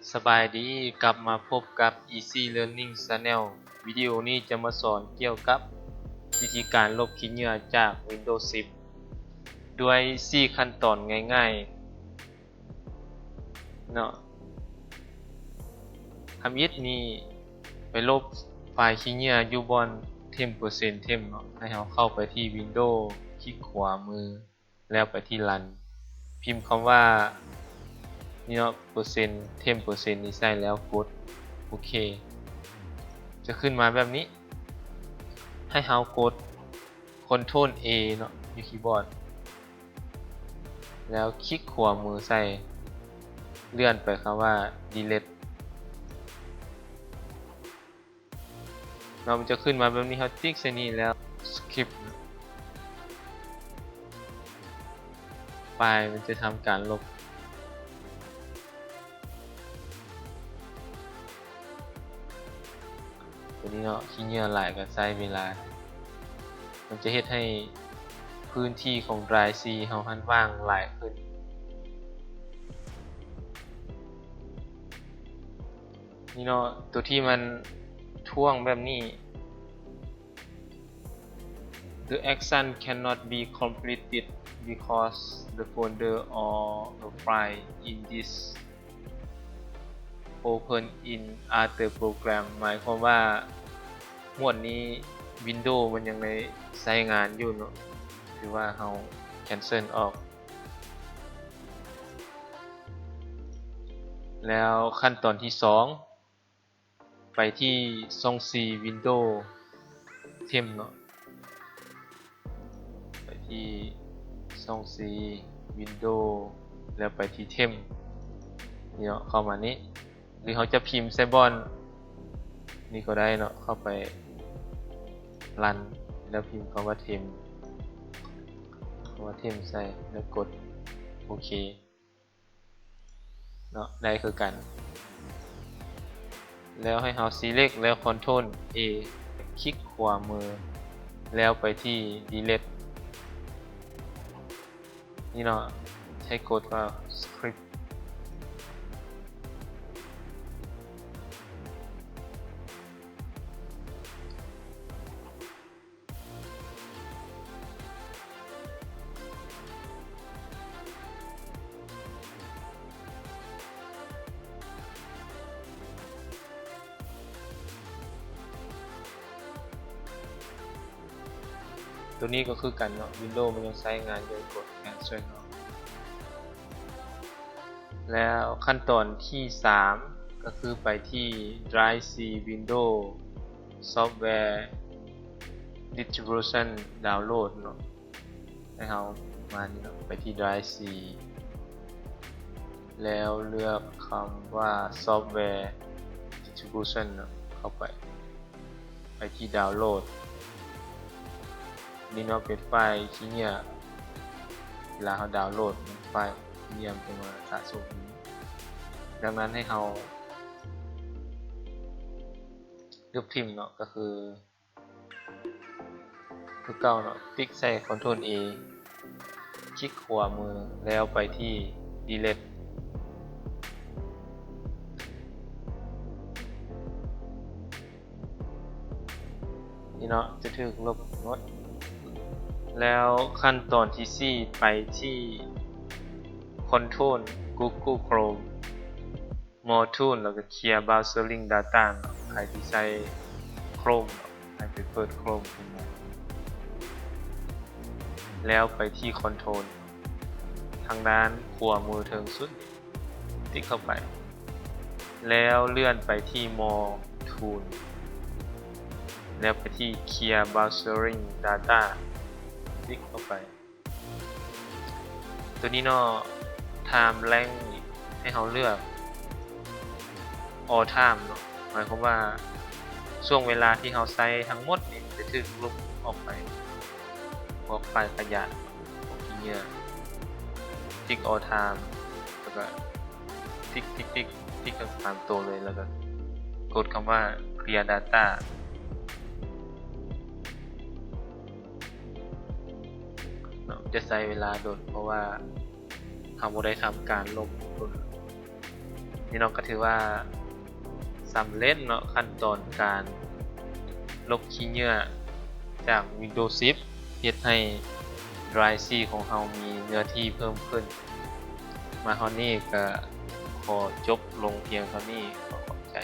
สบายดีกลับมาพบกับ Easy Learning Channel วิดีโอนี้จะมาสอนเกี่ยวกับวิธีการลบขี้เหงื่อจาก Windows 10 ด้วย4ขั้นตอนง่ายๆเนาะทำยิดนี้ไปลบไฟล์ขี้เหงื่ออยู่บนเทมเปอร์เซ็นต์เทมเนาะให้เราเข้าไปที่ Windows คลิกขวามือแล้วไปที่ Run พิมพ์คำว่านี่เนาะเปอร์เซ็นต์เทมเปอร์เซ็นต์นี่ใส่แล้วกดโอเคจะขึ้นมาแบบนี้ให้เรากด Ctrl A เนาะอยู่คีย์บอร์ดแล้วคลิกขวามือใส่เลื่อนไปคำว่า delete เราจะขึ้นมาแบบนี้ครับติ๊กเส้นนี้แล้ว skip ไฟล์มันจะทำการลบตัวนี้เนาะขี้เหงื่อไหลก็ใช้เวลามันจะเฮ็ดให้พื้นที่ของ Drive C เฮาหันว่างหลายขึ้นนี่เนาะตัวที่มันท่วงแบบนี้ The action cannot be completed because the folder or the file in this open in other program หมายความว่าหมวดนี้ Windows มันยังในใช้งานอยู่เนาะคือว่าเรา cancel ออกแล้วขั้นตอนที่2ไปที่ช่อง C Windows เทมเนาะไปที่ช่อง C Windows แล้วไปที่เทมนี่เนาะเข้ามานี้หรือเขาจะพิมพ์ไซบอนนี่ก็ได้เนาะเข้าไปรันแล้วพิมพ์คำว่าเทมใส่แล้วกดโอเคเนาะได้คือกันแล้วให้เรา select แล้ว Ctrl A คลิกขวามือแล้วไปที่ delete นี่เนาะใช้กดว่า scriptตัวนี้ก็คือกันเนาะ Windows มันยังใช้งานโดยกด Cancel เนาะแล้วขั้นตอนที่3ก็คือไปที่ Drive C Windows Software Distribution Download เนาะให้เรามานี่เนาะไปที่ Drive C แล้วเลือกคำว่า Software Distribution เนาะเข้าไปที่ Downloadนี่เนาะเป็นไฟล์ขี้เหงื่อเวลาเราดาวน์โหลดไฟล์ขี้เหงื่อจะมาสะสมดังนั้นให้เราเลือกพิมพ์เนาะก็คือเก่าเนาะติ๊กใส่ Ctrl A คลิกขวามือแล้วไปที่ delete นี่เนาะจะถูกลบหมดแล้วขั้นตอนที่4ไปที่ Control Google Chrome More Tool แล้วก็ Clear Browsing Data ใครที่ใช้ Chrome ให้ไปเปิด Chrome ขึ้นมาแล้วไปที่ Control ทางด้านขวามือเทิงสุดติ๊กเข้าไปแล้วเลื่อนไปที่ More Tool แล้วไปที่ Clear Browsing Dataติ๊กเข้าไปตัวนี้เนาะ Time Length ให้เราเลือก All Time เนาะหมายความว่าช่วงเวลาที่เราใช้ทั้งหมดนี่จะถูกลบออกไปพวกไฟล์ขยะพวกขี้เหงื่อติ๊ก All Time แล้วก็ติ๊กตามตัวเลยแล้วก็กดคำว่า Clear Dataจะใช้เวลาโดนเพราะว่าเราได้ทำการลบ นี่เนาะก็ถือว่าสำเร็จเนาะขั้นตอนการลบขี้เหงื่อจาก Windows 10เฮ็ดให้ Drive C ของเรามีเนื้อที่เพิ่มขึ้นมาเท่านี้ก็ขอจบลงเพียงเท่านี้ขอขอบใจ